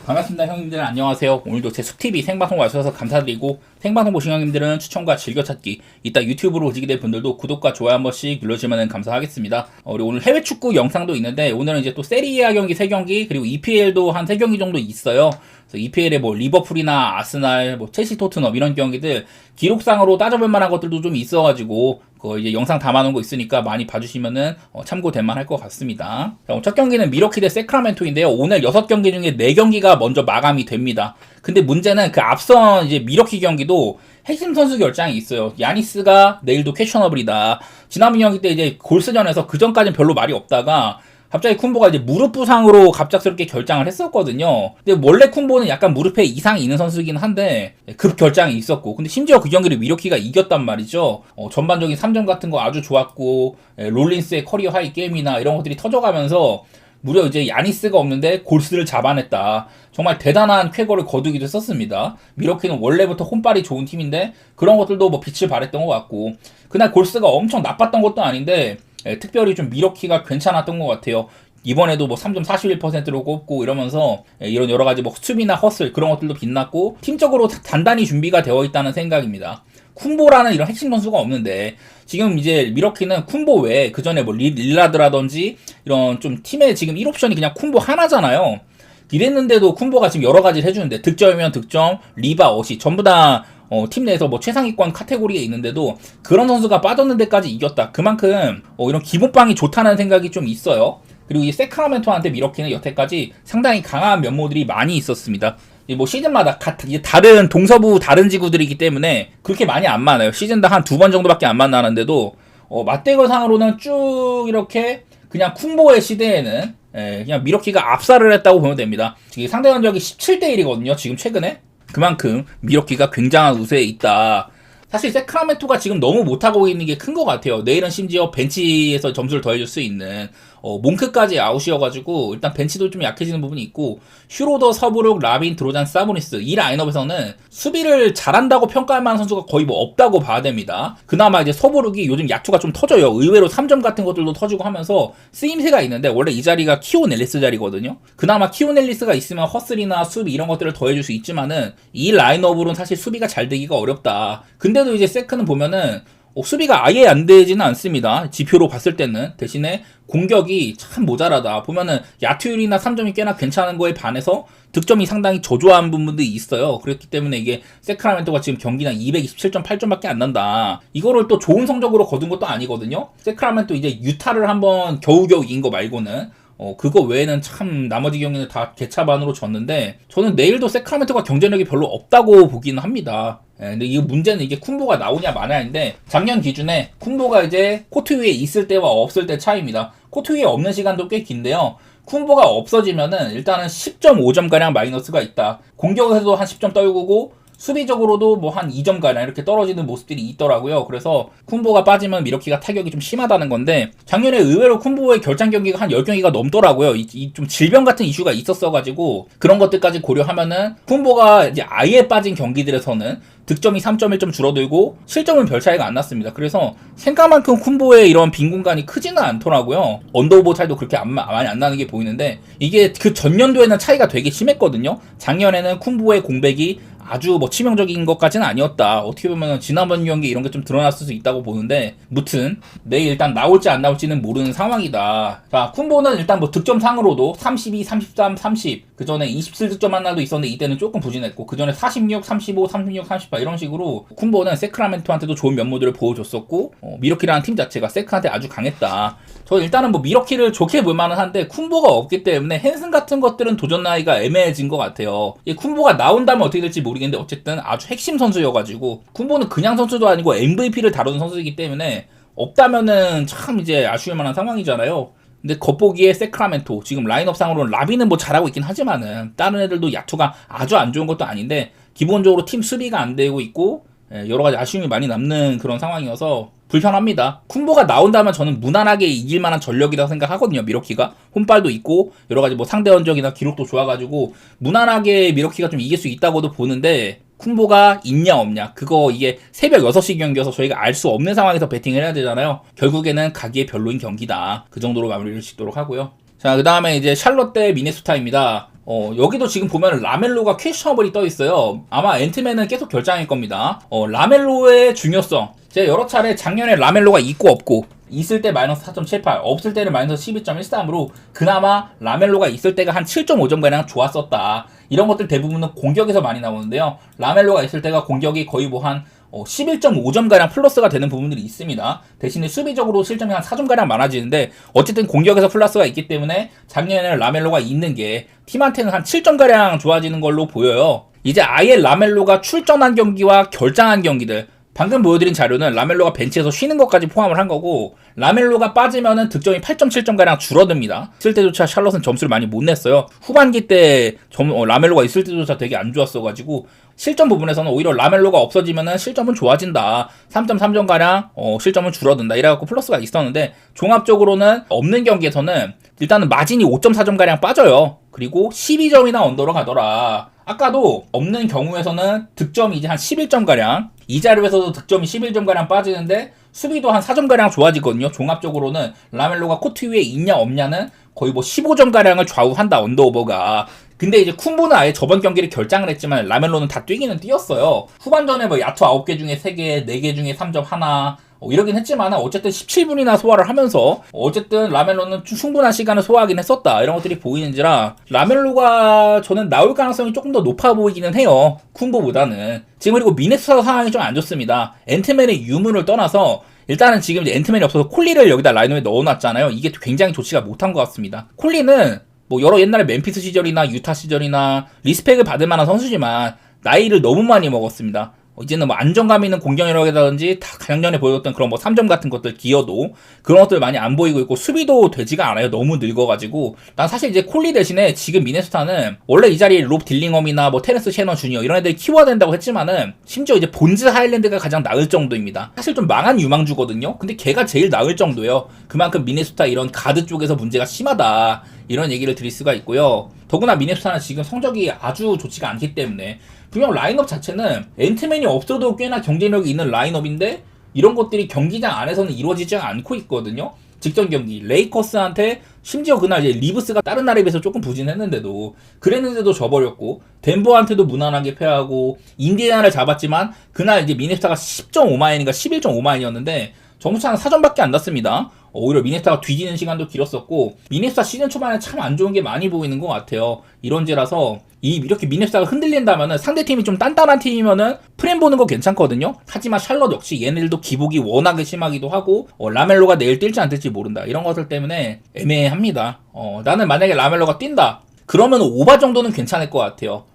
반갑습니다. 형님들 안녕하세요. 오늘도 제 숲TV 생방송 와주셔서 감사드리고, 생방송 보신 형님들은 추천과 즐겨찾기, 이따 유튜브로 오시게 될 분들도 구독과 좋아요 한 번씩 눌러주시면 감사하겠습니다. 우리 오늘 해외 축구 영상도 있는데, 오늘은 이제 또 세리아 경기 3경기, 그리고 EPL도 한 3경기 정도 있어요. 그래서 EPL에 뭐 리버풀이나 아스날, 뭐 첼시, 토트넘 이런 경기들 기록상으로 따져볼 만한 것들도 좀 있어가지고 이제 영상 담아놓은 거 있으니까 많이 봐주시면은 참고될 만할 것 같습니다. 자, 첫 경기는 미러키 대 세크라멘토인데요. 오늘 6경기 중에 4경기가 먼저 마감이 됩니다. 근데 문제는 그 앞선 이제 미러키 경기도 핵심 선수 결장이 있어요. 야니스가 내일도 퀘셔너블이다. 지난번 경기 때 이제 골스전에서 그 전까지는 별로 말이 없다가 갑자기 쿤보가 이제 무릎 부상으로 갑작스럽게 결장을 했었거든요. 근데 원래 쿤보는 약간 무릎에 이상이 있는 선수이긴 한데 급 결장이 있었고, 근데 심지어 그 경기를 미러키가 이겼단 말이죠. 전반적인 3점 같은 거 아주 좋았고, 롤린스의 커리어 하이 게임이나 이런 것들이 터져가면서 무려 이제 야니스가 없는데 골스를 잡아냈다. 정말 대단한 쾌거를 거두기도 했었습니다. 미러키는 원래부터 홈발이 좋은 팀인데 그런 것들도 뭐 빛을 발했던 것 같고, 그날 골스가 엄청 나빴던 것도 아닌데 특별히 좀 미러키가 괜찮았던 것 같아요. 이번에도 뭐 3점 41%로 꼽고 이러면서 이런 여러 가지 뭐 수비나 허슬 그런 것들도 빛났고, 팀적으로 단단히 준비가 되어 있다는 생각입니다. 쿤보라는 이런 핵심 선수가 없는데 지금 이제 미러키는 쿤보 외에 그 전에 뭐 릴라드라든지 이런 좀 팀의 지금 1옵션이 그냥 쿤보 하나잖아요. 이랬는데도 쿤보가 지금 여러 가지를 해주는데 득점이면 득점, 리바, 어시 전부 다 팀 내에서 뭐 최상위권 카테고리에 있는데도 그런 선수가 빠졌는 데까지 이겼다. 그만큼 이런 기본빵이 좋다는 생각이 좀 있어요. 그리고 이 세크라멘토한테 미러키는 여태까지 상당히 강한 면모들이 많이 있었습니다. 뭐 시즌마다 다른 동서부 다른 지구들이기 때문에 그렇게 많이 안 많아요. 시즌당 한 2번 정도밖에 안 만나는데도 맞대결상으로는 쭉 이렇게 그냥 쿤보의 시대에는 그냥 미러키가 압살을 했다고 보면 됩니다. 지금 상대 전적이 17대1이거든요. 지금 최근에. 그만큼 미러키가 굉장한 우세에 있다. 사실 세크라멘토가 지금 너무 못하고 있는 게 큰 것 같아요. 내일은 심지어 벤치에서 점수를 더해줄 수 있는 몽크까지 아웃이어가지고 일단 벤치도 좀 약해지는 부분이 있고, 슈로더, 서브룩, 라빈, 드로잔, 사보니스 이 라인업에서는 수비를 잘한다고 평가할 만한 선수가 거의 뭐 없다고 봐야 됩니다. 그나마 이제 서브룩이 요즘 약투가 좀 터져요. 의외로 3점 같은 것들도 터지고 하면서 쓰임새가 있는데, 원래 이 자리가 키오넬리스 자리거든요. 그나마 키오넬리스가 있으면 허슬이나 수비 이런 것들을 더해줄 수 있지만은 이 라인업으로는 사실 수비가 잘 되기가 어렵다. 근데도 이제 세크는 보면은 수비가 아예 안 되지는 않습니다. 지표로 봤을 때는. 대신에 공격이 참 모자라다. 보면은 야투율이나 3점이 꽤나 괜찮은 거에 반해서 득점이 상당히 저조한 부분들이 있어요. 그렇기 때문에 이게 세크라멘토가 지금 경기당 227.8점밖에 안 난다. 이거를 또 좋은 성적으로 거둔 것도 아니거든요. 세크라멘토 이제 유타를 한번 겨우겨우 이긴 거 말고는 그거 외에는 참 나머지 경기는 다 개차반으로 졌는데, 저는 내일도 세크라멘토가 경쟁력이 별로 없다고 보기는 합니다. 근데 이 문제는 이게 쿤보가 나오냐 마냐인데, 작년 기준에 쿤보가 이제 코트 위에 있을 때와 없을 때 차이입니다. 코트 위에 없는 시간도 꽤 긴데요. 쿤보가 없어지면은 일단은 10.5점가량 마이너스가 있다. 공격에서도 한 10점 떨구고 수비적으로도 뭐 한 2점가량 이렇게 떨어지는 모습들이 있더라고요. 그래서 쿤보가 빠지면 미러키가 타격이 좀 심하다는 건데, 작년에 의외로 쿤보의 결장 경기가 한 10경기가 넘더라고요. 이 좀 질병 같은 이슈가 있었어가지고 그런 것들까지 고려하면은 쿤보가 이제 아예 빠진 경기들에서는 득점이 3.1점 줄어들고 실점은 별 차이가 안 났습니다. 그래서 생각만큼 쿤보의 이런 빈 공간이 크지는 않더라고요. 언더오버 차이도 그렇게 많이 안 나는 게 보이는데, 이게 그 전년도에는 차이가 되게 심했거든요. 작년에는 쿤보의 공백이 아주 뭐 치명적인 것까지는 아니었다. 어떻게 보면 지난번 경기 이런 게 좀 드러났을 수 있다고 보는데, 무튼 내일 일단 나올지 안 나올지는 모르는 상황이다. 자, 쿤보는 일단 뭐 득점상으로도 32, 33, 30, 그 전에 27득점 한 날도 있었는데 이때는 조금 부진했고, 그 전에 46, 35, 36, 38 이런 식으로 쿤보는 세크라멘토한테도 좋은 면모들을 보여줬었고, 미러키라는 팀 자체가 세크한테 아주 강했다. 저 일단은 뭐 미러키를 좋게 볼 만은 한데, 쿤보가 없기 때문에 헨슨 같은 것들은 도전 나이가 애매해진 것 같아요. 이 쿤보가 나온다면 어떻게 될지 모르겠는데 어쨌든 아주 핵심 선수여가지고, 쿤보는 그냥 선수도 아니고 MVP를 다루는 선수이기 때문에 없다면은 참 이제 아쉬울 만한 상황이잖아요. 근데 겉보기에 세크라멘토 지금 라인업상으로는 라비는 뭐 잘하고 있긴 하지만은 다른 애들도 야투가 아주 안 좋은 것도 아닌데, 기본적으로 팀 수비가 안 되고 있고 여러 가지 아쉬움이 많이 남는 그런 상황이어서 불편합니다. 쿤보가 나온다면 저는 무난하게 이길 만한 전력이라고 생각하거든요. 미러키가 홈발도 있고 여러 가지 뭐 상대 전적이나 기록도 좋아가지고 무난하게 미러키가 좀 이길 수 있다고도 보는데, 쿤보가 있냐 없냐 그거 이게 새벽 6시 경기여서 저희가 알 수 없는 상황에서 배팅을 해야 되잖아요. 결국에는 가기에 별로인 경기다. 그 정도로 마무리를 짓도록 하고요. 자, 그 다음에 이제 샬롯 대 미네소타입니다. 여기도 지금 보면 라멜로가 퀘스처블이 떠 있어요. 아마 앤트맨은 계속 결장일 겁니다. 라멜로의 중요성. 제가 여러 차례 작년에 라멜로가 있고 없고, 있을 때 마이너스 4.78, 없을 때는 마이너스 12.13으로 그나마 라멜로가 있을 때가 한 7.5점가량 좋았었다. 이런 것들 대부분은 공격에서 많이 나오는데요. 라멜로가 있을 때가 공격이 거의 뭐 한 11.5점가량 플러스가 되는 부분들이 있습니다. 대신에 수비적으로 실점이 한 4점가량 많아지는데 어쨌든 공격에서 플러스가 있기 때문에 작년에는 라멜로가 있는 게 팀한테는 한 7점가량 좋아지는 걸로 보여요. 이제 아예 라멜로가 출전한 경기와 결장한 경기들, 방금 보여드린 자료는 라멜로가 벤치에서 쉬는 것까지 포함을 한 거고, 라멜로가 빠지면은 득점이 8.7점가량 줄어듭니다. 있을 때조차 샬럿은 점수를 많이 못 냈어요. 후반기 때 라멜로가 있을 때조차 되게 안 좋았어가지고, 실점 부분에서는 오히려 라멜로가 없어지면은 실점은 좋아진다. 3.3점가량 실점은 줄어든다. 이래갖고 플러스가 있었는데, 종합적으로는 없는 경기에서는 일단은 마진이 5.4점가량 빠져요. 그리고 12점이나 언더로 가더라. 아까도 없는 경우에서는 득점이 이제 한 11점가량, 이 자료에서도 득점이 11점가량 빠지는데 수비도 한 4점가량 좋아지거든요. 종합적으로는 라멜로가 코트 위에 있냐 없냐는 거의 뭐 15점가량을 좌우한다, 언더오버가. 근데 이제 쿤보는 아예 저번 경기를 결장을 했지만 라멜로는 다 뛰기는 뛰었어요. 후반전에 뭐 야투 9개 중에 3개, 4개 중에 3점 하나, 이러긴 했지만 어쨌든 17분이나 소화를 하면서 어쨌든 라멜로는 충분한 시간을 소화하긴 했었다. 이런 것들이 보이는지라 라멜로가 저는 나올 가능성이 조금 더 높아 보이기는 해요. 쿤보보다는. 지금 그리고 미네소타 상황이 좀 안 좋습니다. 앤트맨의 유무를 떠나서 일단은 지금 이제 앤트맨이 없어서 콜리를 여기다 라인업에 넣어놨잖아요. 이게 굉장히 좋지가 못한 것 같습니다. 콜리는 뭐 여러 옛날에 멤피스 시절이나 유타 시절이나 리스펙을 받을 만한 선수지만 나이를 너무 많이 먹었습니다. 이제는 뭐 안정감 있는 공격이라든지 다 가장 전에 보여줬던 그런 뭐 3점 같은 것들 기어도 그런 것들 많이 안 보이고 있고, 수비도 되지가 않아요. 너무 늙어가지고. 난 사실 이제 콜리 대신에 지금 미네소타는 원래 이 자리에 롭 딜링엄이나 뭐 테렌스 셰너 주니어 이런 애들 키워야 된다고 했지만은 심지어 이제 본즈 하일랜드가 가장 나을 정도입니다. 사실 좀 망한 유망주거든요. 근데 걔가 제일 나을 정도예요. 그만큼 미네소타 이런 가드 쪽에서 문제가 심하다, 이런 얘기를 드릴 수가 있고요. 더구나 미네소타는 지금 성적이 아주 좋지가 않기 때문에 그냥 라인업 자체는 앤트맨이 없어도 꽤나 경쟁력이 있는 라인업인데 이런 것들이 경기장 안에서는 이루어지지 않고 있거든요. 직전 경기 레이커스한테 심지어 그날 이제 리브스가 다른 날에 비해서 조금 부진했는데도 그랬는데도 져버렸고, 덴버한테도 무난하게 패하고, 인디애나를 잡았지만 그날 이제 미네소타가 10.5마인인가 11.5마인이었는데 점수차는 4점밖에 안 났습니다. 오히려 미네소타가 뒤지는 시간도 길었었고, 미네소타 시즌 초반에 참 안 좋은 게 많이 보이는 것 같아요. 이런지라서 이렇게 미네소타가 흔들린다면은 상대팀이 좀 단단한 팀이면은 프렘 보는 거 괜찮거든요. 하지만 샬럿 역시 얘네들도 기복이 워낙에 심하기도 하고, 라멜로가 내일 뛸지 안 뛸지 모른다, 이런 것들 때문에 애매합니다. 나는 만약에 라멜로가 뛴다 그러면 오바 정도는 괜찮을 것 같아요.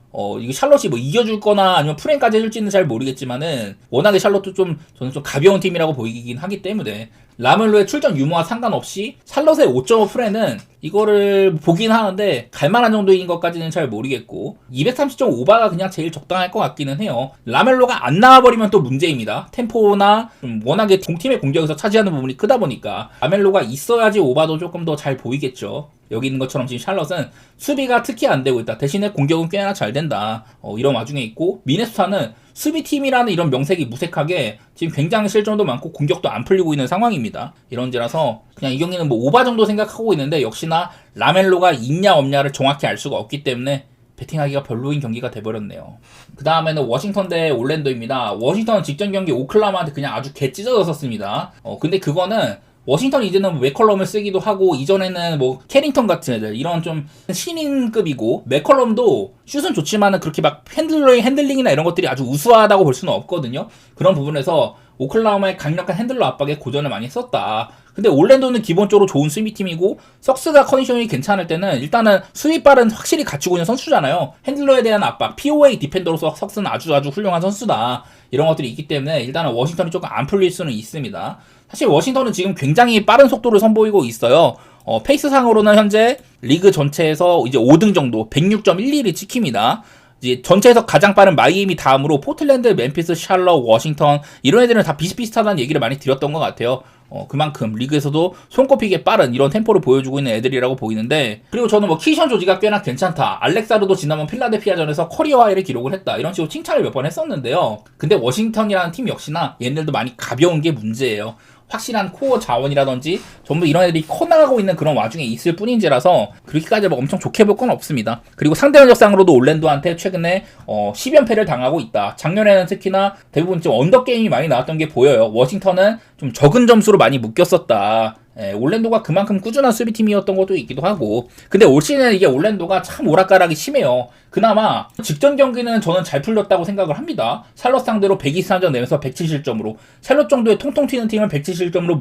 이거 샬럿이 뭐 이겨줄 거나 아니면 프렌까지 해줄지는 잘 모르겠지만은 워낙에 샬럿도 저는 좀 가벼운 팀이라고 보이긴 하기 때문에 라멜로의 출전 유무와 상관없이 샬럿의 5.5 프렌은 이거를 보긴 하는데 갈만한 정도인 것까지는 잘 모르겠고, 230.5바가 그냥 제일 적당할 것 같기는 해요. 라멜로가 안 나와버리면 또 문제입니다. 템포나 워낙에 동팀의 공격에서 차지하는 부분이 크다 보니까 라멜로가 있어야지 오바도 조금 더 잘 보이겠죠. 여기 있는 것처럼 지금 샬럿은 수비가 특히 안 되고 있다. 대신에 공격은 꽤나 잘 된다. 이런 와중에 있고, 미네소타는 수비팀이라는 이런 명색이 무색하게 지금 굉장히 실점도 많고 공격도 안 풀리고 있는 상황입니다. 이런지라서 그냥 이 경기는 뭐 오바 정도 생각하고 있는데 역시나 라멜로가 있냐 없냐를 정확히 알 수가 없기 때문에 배팅하기가 별로인 경기가 돼버렸네요. 그 다음에는 워싱턴 대 올랜도입니다. 워싱턴은 직전 경기 오클라호마한테 그냥 아주 개 찢어졌었습니다. 근데 그거는 워싱턴이 이제는 맥컬럼을 쓰기도 하고, 이전에는 뭐 캐링턴 같은 애들 이런 좀 신인급이고, 맥컬럼도 슛은 좋지만은 그렇게 막 핸들링이나 이런 것들이 아주 우수하다고 볼 수는 없거든요. 그런 부분에서 오클라호마의 강력한 핸들러 압박에 고전을 많이 썼다. 근데 올랜도는 기본적으로 좋은 수비팀이고, 석스가 컨디션이 괜찮을 때는 일단은 수비발은 확실히 갖추고 있는 선수잖아요. 핸들러에 대한 압박, POA 디펜더로서 석스는 아주 훌륭한 선수다. 이런 것들이 있기 때문에 일단은 워싱턴이 조금 안 풀릴 수는 있습니다. 사실 워싱턴은 지금 굉장히 빠른 속도를 선보이고 있어요. 페이스상으로는 현재 리그 전체에서 이제 5등 정도 106.11이 찍힙니다. 이제 전체에서 가장 빠른 마이애미 다음으로 포틀랜드, 멤피스, 샬럿, 워싱턴 이런 애들은 다 비슷비슷하다는 얘기를 많이 드렸던 것 같아요. 그만큼 리그에서도 손꼽히게 빠른 이런 템포를 보여주고 있는 애들이라고 보이는데, 그리고 저는 뭐 키션 조지가 꽤나 괜찮다, 알렉사르도 지난번 필라델피아전에서 커리어 하이를 기록을 했다, 이런 식으로 칭찬을 몇 번 했었는데요. 근데 워싱턴이라는 팀 역시나 얘네들도 많이 가벼운 게 문제예요. 확실한 코어 자원이라든지 전부 이런 애들이 커나가고 있는 그런 와중에 있을 뿐인지라서 그렇게까지 뭐 엄청 좋게 볼 건 없습니다. 그리고 상대 전적상으로도 올랜도한테 최근에 10연패를 당하고 있다. 작년에는 특히나 대부분 좀 언더게임이 많이 나왔던 게 보여요. 워싱턴은 좀 적은 점수로 많이 묶였었다. 올랜도가 그만큼 꾸준한 수비팀이었던 것도 있기도 하고. 근데 올 시즌은 이게 올랜도가 참 오락가락이 심해요. 그나마 직전 경기는 저는 잘 풀렸다고 생각을 합니다. 샬럿 상대로 123점 내면서 170점으로 샬럿 정도의 통통 튀는 팀을 170점으로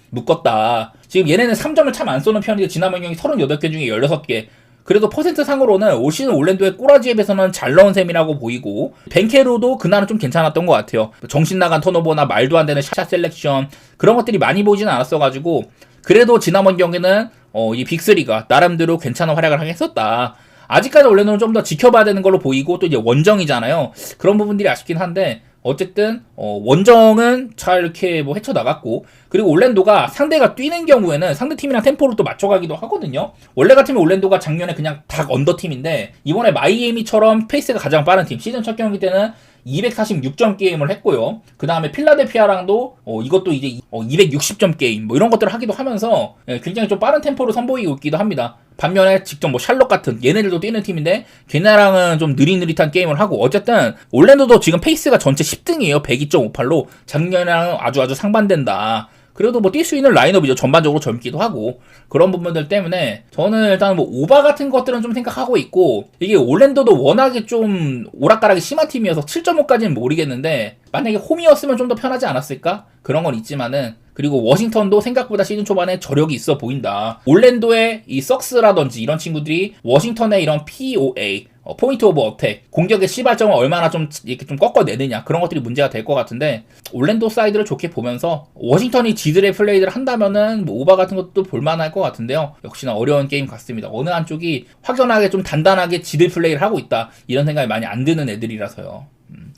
묶었다. 지금 얘네는 3점을 참 안 쏘는 편인데 지난번 경기 38개 중에 16개. 그래도 퍼센트 상으로는 올 시즌 올랜도의 꼬라지에 비해서는 잘 넣은 셈이라고 보이고, 벤케로도 그날은 좀 괜찮았던 것 같아요. 정신 나간 턴오버나 말도 안 되는 샷 셀렉션 그런 것들이 많이 보이지는 않았어가지고, 그래도 지난번 경기는 이 빅3가 나름대로 괜찮은 활약을 했었다. 아직까지 올랜도는 좀 더 지켜봐야 되는 걸로 보이고, 또 이제 원정이잖아요. 그런 부분들이 아쉽긴 한데, 어쨌든 원정은 잘 이렇게 뭐 헤쳐나갔고, 그리고 올랜도가 상대가 뛰는 경우에는 상대팀이랑 템포를 또 맞춰가기도 하거든요. 원래 같으면 올랜도가 작년에 그냥 닭 언더팀인데 이번에 마이애미처럼 페이스가 가장 빠른 팀, 시즌 첫 경기 때는 246점 게임을 했고요. 그 다음에 필라델피아랑도 이것도 이제 260점 게임 뭐 이런 것들을 하기도 하면서 굉장히 좀 빠른 템포를 선보이고 있기도 합니다. 반면에 직접 뭐 샬럿 같은 얘네들도 뛰는 팀인데 걔네랑은 좀 느릿느릿한 게임을 하고, 어쨌든 올랜도도 지금 페이스가 전체 10등이에요. 102.58로 작년이랑 아주 상반된다. 그래도 뭐 뛸 수 있는 라인업이죠. 전반적으로 젊기도 하고 그런 부분들 때문에 저는 일단 뭐 오바 같은 것들은 좀 생각하고 있고, 이게 올랜도도 워낙에 좀 오락가락이 심한 팀이어서 7.5까지는 모르겠는데 만약에 홈이었으면 좀 더 편하지 않았을까? 그런 건 있지만은, 그리고 워싱턴도 생각보다 시즌 초반에 저력이 있어 보인다. 올랜도의 이 석스라든지 이런 친구들이 워싱턴의 이런 POA 포인트 오브 어택, 공격의 시발점을 얼마나 좀 이렇게 좀 꺾어내느냐, 그런 것들이 문제가 될 것 같은데, 올랜도 사이드를 좋게 보면서 워싱턴이 지들의 플레이를 한다면은 뭐 오바 같은 것도 볼만할 것 같은데요. 역시나 어려운 게임 같습니다. 어느 한쪽이 확연하게 좀 단단하게 지들 플레이를 하고 있다, 이런 생각이 많이 안 드는 애들이라서요.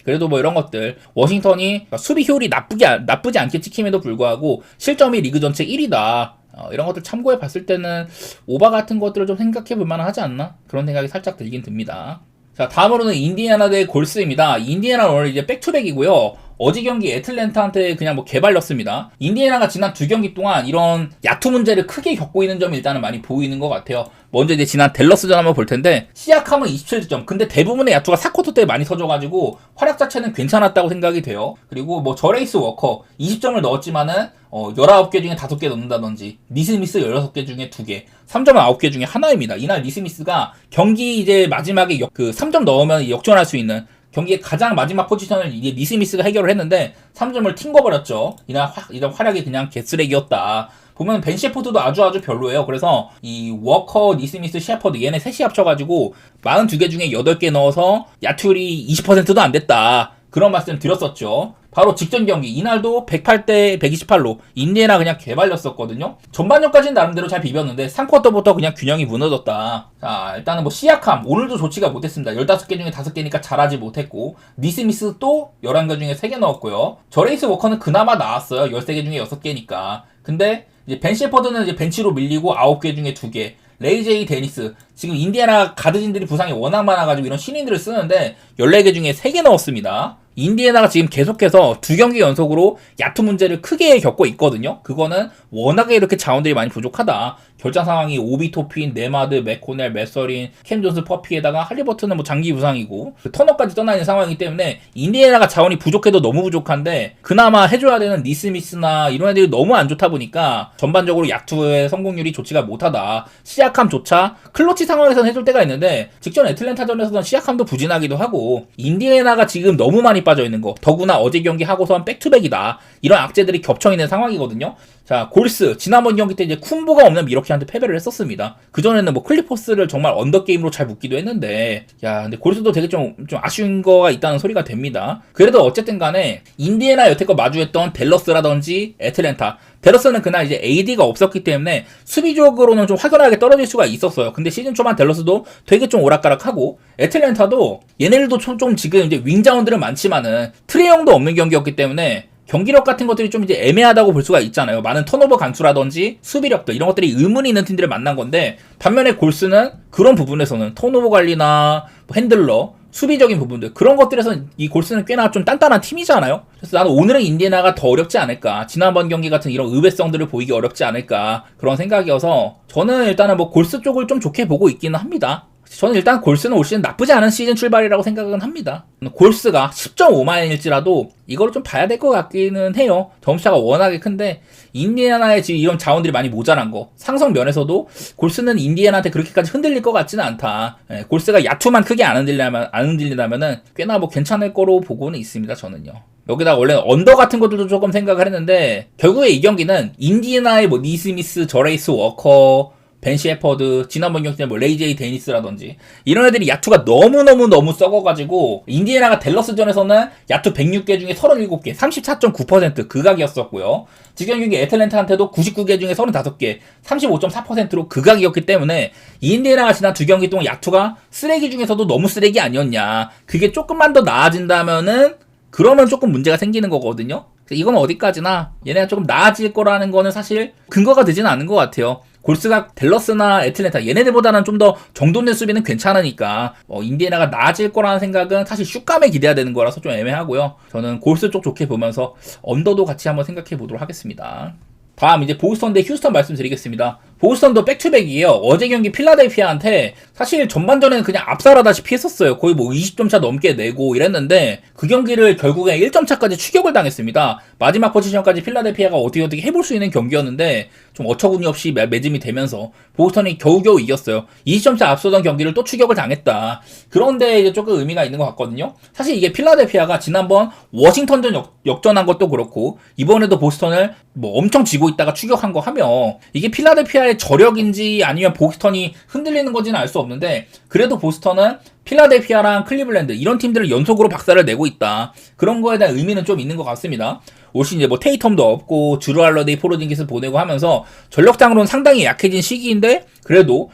그래도 뭐 이런 것들, 워싱턴이 수비 효율이 나쁘지 않게 찍힘에도 불구하고 실점이 리그 전체 1위다. 이런 것들 참고해 봤을 때는 오바 같은 것들을 좀 생각해 볼 만하지 않나? 그런 생각이 살짝 들긴 듭니다. 자, 다음으로는 인디애나 대 골스입니다. 인디애나는 오늘 이제 백투백이고요. 어제 경기 애틀랜타한테 그냥 뭐 개발렸습니다. 인디애나가 지난 2경기 동안 이런 야투 문제를 크게 겪고 있는 점이 일단은 많이 보이는 것 같아요. 먼저 이제 지난 댈러스전 한번 볼 텐데, 시약함은 27득점. 근데 대부분의 야투가 4쿼터 때 많이 서져가지고 활약 자체는 괜찮았다고 생각이 돼요. 그리고 뭐 저레이스 워커 20점을 넣었지만은 19개 중에 5개 넣는다든지, 니스미스 16개 중에 2개, 3점은 9개 중에 하나입니다. 이날 니스미스가 경기 이제 마지막에 그 3점 넣으면 역전할 수 있는 경기의 가장 마지막 포지션을 이제 니스미스가 해결을 했는데 3점을 튕겨버렸죠. 이날 활약이 그냥 개쓰레기였다. 보면 벤 셰퍼드도 아주 별로예요. 그래서 이 워커, 니스미스, 셰퍼드 얘네 셋이 합쳐가지고 42개 중에 8개 넣어서 야투율이 20%도 안 됐다. 그런 말씀 드렸었죠. 바로 직전 경기 이날도 108대 128로 인디애나 그냥 개발렸었거든요. 전반전까지는 나름대로 잘 비볐는데 3쿼터부터 그냥 균형이 무너졌다. 자, 일단은 뭐 시약함 오늘도 좋지가 못했습니다. 15개 중에 5개니까 잘하지 못했고, 니스미스 또 11개 중에 3개 넣었고요. 저레이스 워커는 그나마 나왔어요. 13개 중에 6개니까. 근데 이제 벤 셰퍼드는 이제 벤치로 밀리고 9개 중에 2개. 레이제이 데니스, 지금 인디애나 가드진들이 부상이 워낙 많아가지고 이런 신인들을 쓰는데 14개 중에 3개 넣었습니다. 인디애나가 지금 계속해서 2경기 연속으로 야투 문제를 크게 겪고 있거든요. 그거는 워낙에 이렇게 자원들이 많이 부족하다. 결장 상황이 오비 토핀, 네마드, 맥코넬, 메서린, 캠 존스, 퍼피에다가 할리버튼은 뭐 장기 부상이고 터너까지 떠나 있는 상황이기 때문에 인디애나가 자원이 부족해도 너무 부족한데, 그나마 해줘야 되는 니스미스나 이런 애들이 너무 안 좋다 보니까 전반적으로 야투의 성공률이 좋지가 못하다. 시약함조차 클러치 상황에서는 해줄 때가 있는데 직전 애틀랜타전에서는 시약함도 부진하기도 하고, 인디애나가 지금 너무 많이 빠져 있는 거, 더구나 어제 경기 하고선 백투백이다, 이런 악재들이 겹쳐있는 상황이거든요. 자, 골스 지난번 경기 때 이제 쿤보가 없는 미러키한테 패배를 했었습니다. 그전에는 뭐 클리퍼스를 정말 언더게임으로 잘 묶기도 했는데, 야, 근데 골스도 되게 좀 아쉬운 거가 있다는 소리가 됩니다. 그래도 어쨌든 간에 인디애나 여태껏 마주했던 댈러스라든지 애틀랜타, 댈러스는 그날 이제 AD가 없었기 때문에 수비적으로는 좀 확연하게 떨어질 수가 있었어요. 근데 시즌 초반 댈러스도 되게 좀 오락가락하고, 애틀랜타도 얘네들도 좀 지금 이제 윙자원들은 많지만은 트레이 형도 없는 경기였기 때문에 경기력 같은 것들이 좀 이제 애매하다고 볼 수가 있잖아요. 많은 턴오버 간수라든지 수비력들 이런 것들이 의문이 있는 팀들을 만난 건데, 반면에 골스는 그런 부분에서는 턴오버 관리나 뭐 핸들러, 수비적인 부분들, 그런 것들에서 이 골스는 꽤나 좀 단단한 팀이잖아요. 그래서 나는 오늘은 인디애나가 더 어렵지 않을까. 지난번 경기 같은 이런 의외성들을 보이기 어렵지 않을까. 그런 생각이어서 저는 일단은 뭐 골스 쪽을 좀 좋게 보고 있기는 합니다. 저는 일단 골스는 올 시즌 나쁘지 않은 시즌 출발이라고 생각은 합니다. 골스가 10.5만일지라도 이거를 좀 봐야 될 것 같기는 해요. 점수차가 워낙에 큰데 인디애나에 지금 이런 자원들이 많이 모자란 거, 상성 면에서도 골스는 인디애나한테 그렇게까지 흔들릴 것 같지는 않다. 골스가 야투만 크게 안 흔들린다면은 꽤나 뭐 괜찮을 거로 보고는 있습니다. 저는요. 여기다 원래 언더 같은 것들도 조금 생각을 했는데 결국에 이 경기는 인디애나의 뭐 니스미스, 저레이스 워커, 벤 셰퍼드, 지난번 경기에 뭐 레이제이 데니스라든지 이런 애들이 야투가 너무 썩어가지고 인디애나가 댈러스전에서는 야투 106개 중에 37개, 34.9% 극악이었었고요. 지금 경기 애틀랜타한테도 99개 중에 35개, 35.4%로 극악이었기 때문에 인디애나가 지난 두 경기 동안 야투가 쓰레기 중에서도 너무 쓰레기 아니었냐. 그게 조금만 더 나아진다면은 그러면 조금 문제가 생기는 거거든요. 이건 어디까지나 얘네가 조금 나아질 거라는 거는 사실 근거가 되지는 않은 것 같아요. 골스가 댈러스나 애틀랜타 얘네들보다는 좀 더 정돈된 수비는 괜찮으니까 인디애나가 나아질 거라는 생각은 사실 슛감에 기대야 되는 거라서 좀 애매하고요. 저는 골스 쪽 좋게 보면서 언더도 같이 한번 생각해 보도록 하겠습니다. 다음 이제 보스턴 대 휴스턴 말씀드리겠습니다. 보스턴도 백투백이에요. 어제 경기 필라델피아한테 사실 전반전에는 그냥 압살하다시피 했었어요. 거의 뭐 20점 차 넘게 내고 이랬는데 그 경기를 결국에 1점 차까지 추격을 당했습니다. 마지막 포지션까지 필라델피아가 어떻게 해볼 수 있는 경기였는데 좀 어처구니 없이 매짐이 되면서 보스턴이 겨우겨우 이겼어요. 20점 차 앞서던 경기를 또 추격을 당했다. 그런데 이제 조금 의미가 있는 것 같거든요. 사실 이게 필라델피아가 지난번 워싱턴전 역전한 것도 그렇고 이번에도 보스턴을 뭐 엄청 지고 있다가 추격한 거 하며 이게 필라델피아의 저력인지 아니면 보스턴이 흔들리는 건지는 알 수 없는데 그래도 보스턴은 필라델피아랑 클리블랜드 이런 팀들을 연속으로 박살을 내고 있다. 그런 거에 대한 의미는 좀 있는 것 같습니다. 올 시즌 이제 뭐 테이텀도 없고 주루 할러데이, 포르징기스 보내고 하면서 전력장으로는 상당히 약해진 시기인데 그래도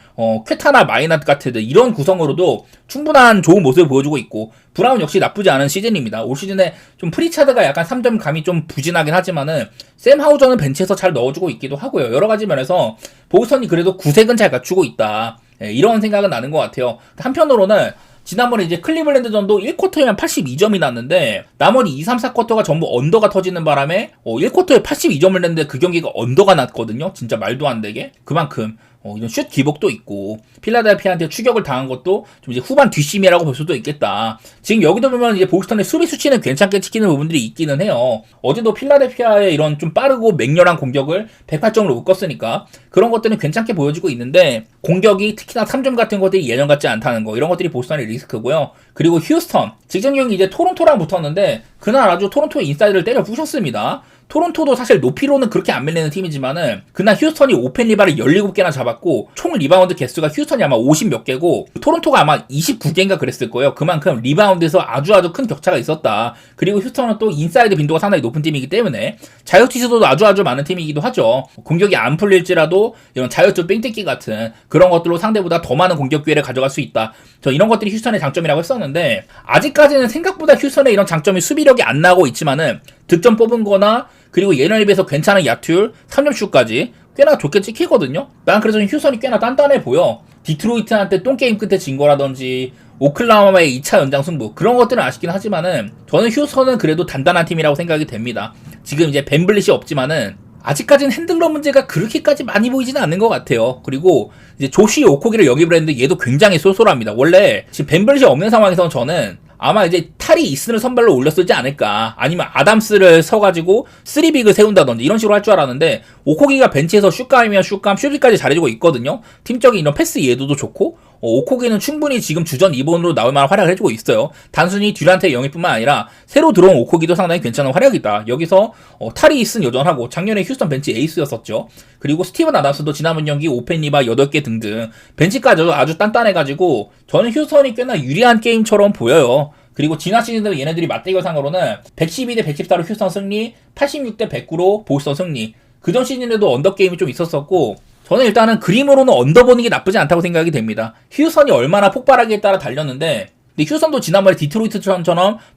쾌타나 마이낫 같은 이런 구성으로도 충분한 좋은 모습을 보여주고 있고 브라운 역시 나쁘지 않은 시즌입니다. 올 시즌에 좀 프리차드가 약간 3점 감이 좀 부진하긴 하지만은 샘 하우저는 벤치에서 잘 넣어주고 있기도 하고요. 여러 가지 면에서 보스턴이 그래도 구색은 잘 갖추고 있다. 이런 생각은 나는 것 같아요. 한편으로는 지난번에 이제 클리블랜드전도 1쿼터에만 82점이 났는데 나머지 2, 3, 4쿼터가 전부 언더가 터지는 바람에 1쿼터에 82점을 냈는데 그 경기가 언더가 났거든요. 진짜 말도 안 되게. 그만큼 이런 슛 기복도 있고 필라델피아한테 추격을 당한 것도 좀 이제 후반 뒷심이라고 볼 수도 있겠다. 지금 여기도 보면 이제 보스턴의 수비 수치는 괜찮게 지키는 부분들이 있기는 해요. 어제도 필라델피아의 이런 좀 빠르고 맹렬한 공격을 108점으로 묶었으니까 그런 것들은 괜찮게 보여지고 있는데 공격이 특히나 3점 같은 것들이 예전 같지 않다는 거 이런 것들이 보스턴의 리스크고요. 그리고 휴스턴 직전 경기 이제 토론토랑 붙었는데 그날 아주 토론토의 인사이드를 때려 부셨습니다. 토론토도 사실 높이로는 그렇게 안 밀리는 팀이지만은 그날 휴스턴이 오펜 리바를 17개나 잡았고 총 리바운드 개수가 휴스턴이 아마 50 몇 개고 토론토가 아마 29개인가 그랬을 거예요. 그만큼 리바운드에서 아주 큰 격차가 있었다. 그리고 휴스턴은 또 인사이드 빈도가 상당히 높은 팀이기 때문에 자유투시도도 아주 많은 팀이기도 하죠. 공격이 안 풀릴지라도 이런 자유투 뺑뜯기 같은 그런 것들로 상대보다 더 많은 공격 기회를 가져갈 수 있다. 저 이런 것들이 휴스턴의 장점이라고 했었는데 아직까지는 생각보다 휴스턴의 이런 장점이 수비력이 안 나오고 있지만은 득점 뽑은 거나 그리고 예년에 비해서 괜찮은 야투율, 3점슛까지 꽤나 좋게 찍히거든요. 난 그래서 휴스턴이 꽤나 단단해 보여. 디트로이트한테 똥게임 끝에 진 거라든지 오클라호마의 2차 연장 승부 그런 것들은 아쉽긴 하지만은 저는 휴스턴은 그래도 단단한 팀이라고 생각이 됩니다. 지금 이제 벤블릿이 없지만은 아직까지는 핸들러 문제가 그렇게까지 많이 보이지는 않는 것 같아요. 그리고 이제 조시 오코기를 영입을 했는데 얘도 굉장히 쏠쏠합니다. 원래 지금 벤블릿이 없는 상황에서는 저는 아마 이제 탈이 이슨을 선발로 올렸을지 않을까 아니면 아담스를 서가지고 3빅을 세운다든지 이런 식으로 할 줄 알았는데 오코기가 벤치에서 슛감이면 슛감, 슈비까지 잘해주고 있거든요. 팀적인 이런 패스 이해도도 좋고 오코기는 충분히 지금 주전 2번으로 나올 만한 활약을 해주고 있어요. 단순히 듀란트의 영입뿐만 아니라 새로 들어온 오코기도 상당히 괜찮은 활약이다. 여기서 탈이 이슨 여전하고 작년에 휴스턴 벤치 에이스였었죠. 그리고 스티븐 아담스도 지난번 경기 오펜 리바 8개 등등 벤치까지 아주 단단해가지고 저는 휴스턴이 꽤나 유리한 게임처럼 보여요. 그리고 지난 시즌들 얘네들이 맞대결상으로는 112대 114로 휴스턴 승리, 86대 109로 보스턴 승리. 그전 시즌에도 언더게임이 좀 있었었고 저는 일단은 그림으로는 언더 보는 게 나쁘지 않다고 생각이 됩니다. 휴스턴이 얼마나 폭발하기에 따라 달렸는데 근데 휴스턴도 지난번에 디트로이트처럼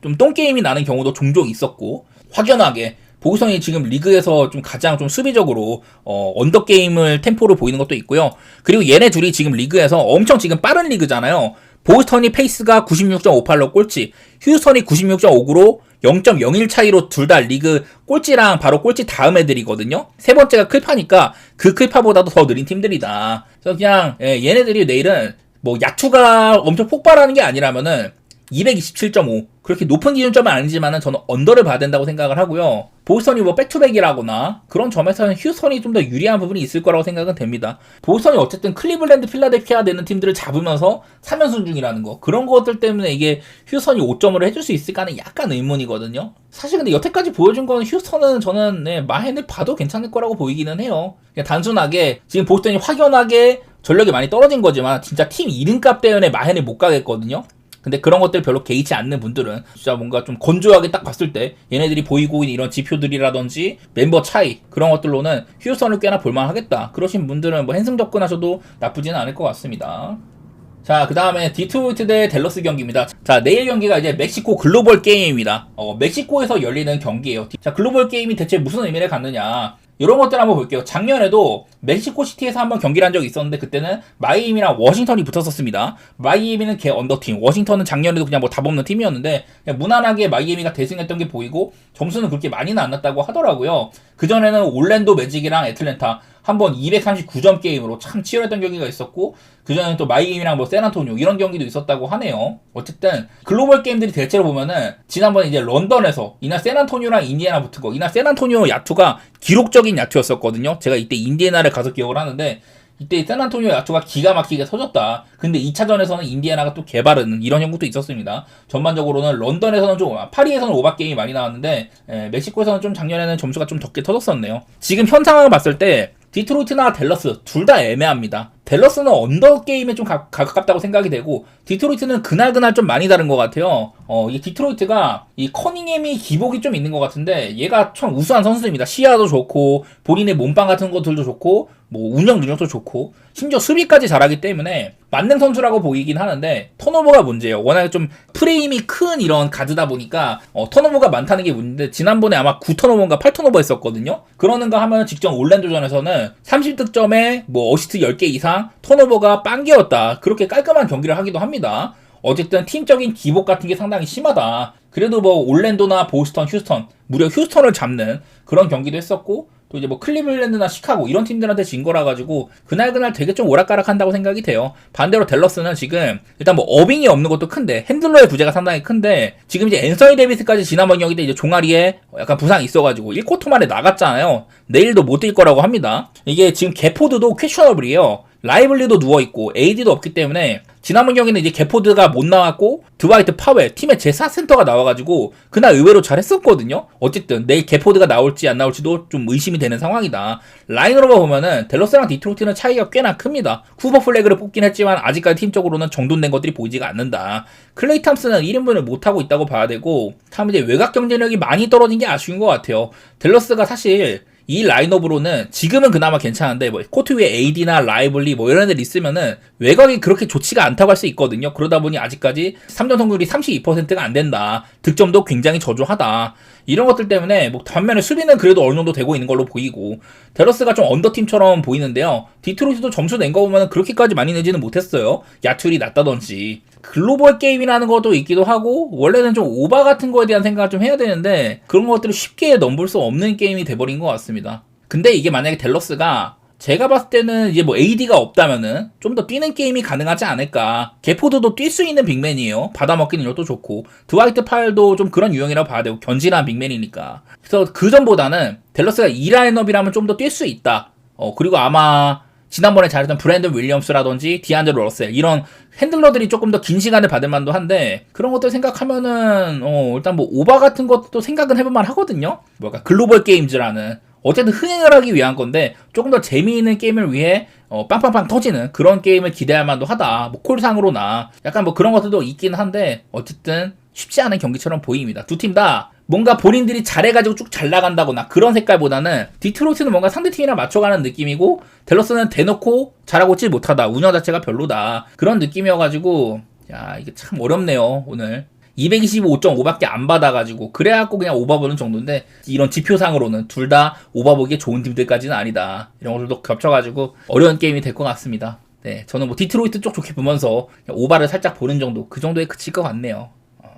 좀 똥게임이 나는 경우도 종종 있었고 확연하게 보스턴이 지금 리그에서 좀 가장 좀 수비적으로 언더게임을 템포를 보이는 것도 있고요. 그리고 얘네 둘이 지금 리그에서 엄청 지금 빠른 리그잖아요. 보스턴이 페이스가 96.58로 꼴찌, 휴스턴이 96.59로 0.01 차이로 둘 다 리그 꼴찌랑 바로 꼴찌 다음 애들이거든요. 세 번째가 클파니까 그 클파보다도 더 느린 팀들이다. 그래서 그냥 얘네들이 내일은 뭐 야투가 엄청 폭발하는 게 아니라면은 227.5 그렇게 높은 기준점은 아니지만은 저는 언더를 봐야 된다고 생각을 하고요. 보스턴이 뭐 백투백이라거나 그런 점에서는 휴스턴이 좀 더 유리한 부분이 있을 거라고 생각은 됩니다. 보스턴이 어쨌든 클리블랜드, 필라델피아 되는 팀들을 잡으면서 3연승 중이라는 거, 그런 것들 때문에 이게 휴스턴이 5점을 해줄 수 있을까는 약간 의문이거든요. 사실 근데 여태까지 보여준 건 휴스턴은 저는 마헨을 봐도 괜찮을 거라고 보이기는 해요. 그냥 단순하게 지금 보스턴이 확연하게 전력이 많이 떨어진 거지만 진짜 팀 이름값 때문에 마헨을 못 가겠거든요. 근데 그런 것들 별로 개의치 않는 분들은 진짜 뭔가 좀 건조하게 딱 봤을 때 얘네들이 보이고 있는 이런 지표들이라든지 멤버 차이 그런 것들로는 휴스턴을 꽤나 볼만하겠다. 그러신 분들은 뭐 핸승 접근하셔도 나쁘지는 않을 것 같습니다. 자, 그 다음에 디트로이트 대 댈러스 경기입니다. 자, 내일 경기가 이제 멕시코 글로벌 게임입니다. 멕시코에서 열리는 경기예요. 자, 글로벌 게임이 대체 무슨 의미를 갖느냐, 이런 것들 한번 볼게요. 작년에도 멕시코시티에서 한번 경기를 한 적이 있었는데 그때는 마이애미랑 워싱턴이 붙었었습니다. 마이애미는 걔 언더팀, 워싱턴은 작년에도 그냥 뭐 답 없는 팀이었는데 그냥 무난하게 마이애미가 대승했던 게 보이고 점수는 그렇게 많이는 안 났다고 하더라고요. 그전에는 올랜도 매직이랑 애틀랜타 한번 239점 게임으로 참 치열했던 경기가 있었고, 그전에는 또 마이애미랑 뭐 샌안토니오 이런 경기도 있었다고 하네요. 어쨌든 글로벌 게임들이 대체로 보면은 지난번에 이제 런던에서 이날 샌안토니오랑 인디애나 붙은 거, 이날 샌안토니오 야투가 기록적인 야투였었거든요. 제가 이때 인디애나를 가서 기억을 하는데 이때 샌안토니오 야투가 기가 막히게 터졌다. 근데 2차전에서는 인디애나가 또 개바르는 이런 형국도 있었습니다. 전반적으로는 런던에서는 좀, 파리에서는 오바 게임이 많이 나왔는데 멕시코에서는 좀 작년에는 점수가 좀 적게 터졌었네요. 지금 현 상황을 봤을 때 디트로이트나 댈러스 둘 다 애매합니다. 댈러스는 언더 게임에 좀 가깝다고 생각이 되고 디트로이트는 그날 좀 많이 다른 것 같아요. 이 디트로이트가 이 커닝햄이 기복이 좀 있는 것 같은데 얘가 참 우수한 선수입니다. 시야도 좋고 본인의 몸빵 같은 것들도 좋고 뭐 운영 능력도 좋고 심지어 수비까지 잘하기 때문에 만능 선수라고 보이긴 하는데 턴오버가 문제예요. 워낙에 좀 프레임이 큰 이런 가드다 보니까 턴오버가 많다는 게 문제인데 지난번에 아마 9턴오버인가 8턴오버 했었거든요. 그러는가 하면 직전 올랜도전에서는 30득점에 뭐 어시스트 10개 이상 턴오버가 빵개였다. 그렇게 깔끔한 경기를 하기도 합니다. 어쨌든 팀적인 기복 같은 게 상당히 심하다. 그래도 뭐 올랜도나 보스턴, 휴스턴, 무려 휴스턴을 잡는 그런 경기도 했었고, 또 이제 뭐 클리블랜드나 시카고 이런 팀들한테 진 거라 가지고 그날 되게 좀 오락가락한다고 생각이 돼요. 반대로 댈러스는 지금 일단 뭐 어빙이 없는 것도 큰데 핸들러의 부재가 상당히 큰데 지금 이제 앤서니 데이비스까지 지난번 경기 때 이제 종아리에 약간 부상이 있어가지고 1쿼터 만에 나갔잖아요. 내일도 못 뛸 거라고 합니다. 이게 지금 게포드도 퀘셔너블이에요. 라이블리도 누워있고 AD도 없기 때문에 지난번 경기는 이제 게포드가 못 나왔고 드와이트 파웰 팀의 제4센터가 나와가지고 그날 의외로 잘했었거든요. 어쨌든 내일 게포드가 나올지 안 나올지도 좀 의심이 되는 상황이다. 라인으로 보면은 댈러스랑 디트로이트는 차이가 꽤나 큽니다. 쿠버 플래그를 뽑긴 했지만 아직까지 팀적으로는 정돈된 것들이 보이지가 않는다. 클레이 탐슨은 1인분을 못하고 있다고 봐야 되고 참 이제 외곽 경쟁력이 많이 떨어진 게 아쉬운 것 같아요. 댈러스가 사실 이 라인업으로는 지금은 그나마 괜찮은데 뭐 코트 위에 AD나 라이블리 뭐 이런 애들 있으면은 외곽이 그렇게 좋지가 않다고 할 수 있거든요. 그러다 보니 아직까지 3점 성공률이 32%가 안 된다. 득점도 굉장히 저조하다. 이런 것들 때문에 뭐 반면에 수비는 그래도 어느 정도 되고 있는 걸로 보이고 댈러스가 좀 언더팀처럼 보이는데요. 디트로이트도 점수 낸 거 보면 그렇게까지 많이 내지는 못했어요. 야투율이 낮다든지. 글로벌 게임이라는 것도 있기도 하고 원래는 좀 오바 같은 거에 대한 생각을 좀 해야 되는데 그런 것들을 쉽게 넘볼 수 없는 게임이 돼버린 것 같습니다. 근데 이게 만약에 댈러스가 제가 봤을 때는 이제 뭐 AD가 없다면은 좀 더 뛰는 게임이 가능하지 않을까. 게포드도 뛸 수 있는 빅맨이에요. 받아먹기는 것도 좋고 드와이트 파일도 좀 그런 유형이라고 봐야 되고 견진한 빅맨이니까. 그래서 그전보다는 댈러스가 이 라인업이라면 좀 더 뛸 수 있다. 그리고 아마 지난번에 잘했던 브랜든 윌리엄스라든지 디안드로 러셀 이런 핸들러들이 조금 더 긴 시간을 받을 만도 한데 그런 것들 생각하면은 일단 뭐 오바 같은 것도 생각은 해볼만 하거든요. 뭐랄까 글로벌 게임즈라는 어쨌든 흥행을 하기 위한 건데 조금 더 재미있는 게임을 위해 빵빵빵 터지는 그런 게임을 기대할 만도 하다. 뭐 콜상으로나 약간 뭐 그런 것들도 있긴 한데 어쨌든 쉽지 않은 경기처럼 보입니다. 두 팀 다 뭔가 본인들이 잘해가지고 쭉 잘 나간다거나 그런 색깔보다는 디트로이트는 뭔가 상대팀이랑 맞춰가는 느낌이고 댈러스는 대놓고 잘하고 있지 못하다. 운영 자체가 별로다. 그런 느낌이어가지고 야 이게 참 어렵네요. 오늘 225.5밖에 안 받아가지고 그래갖고 그냥 오버보는 정도인데 이런 지표상으로는 둘 다 오버보기에 좋은 팀들까지는 아니다. 이런 것들도 겹쳐가지고 어려운 게임이 될 것 같습니다. 네, 저는 뭐 디트로이트 쪽 좋게 보면서 오바를 살짝 보는 정도 그 정도에 그칠 것 같네요.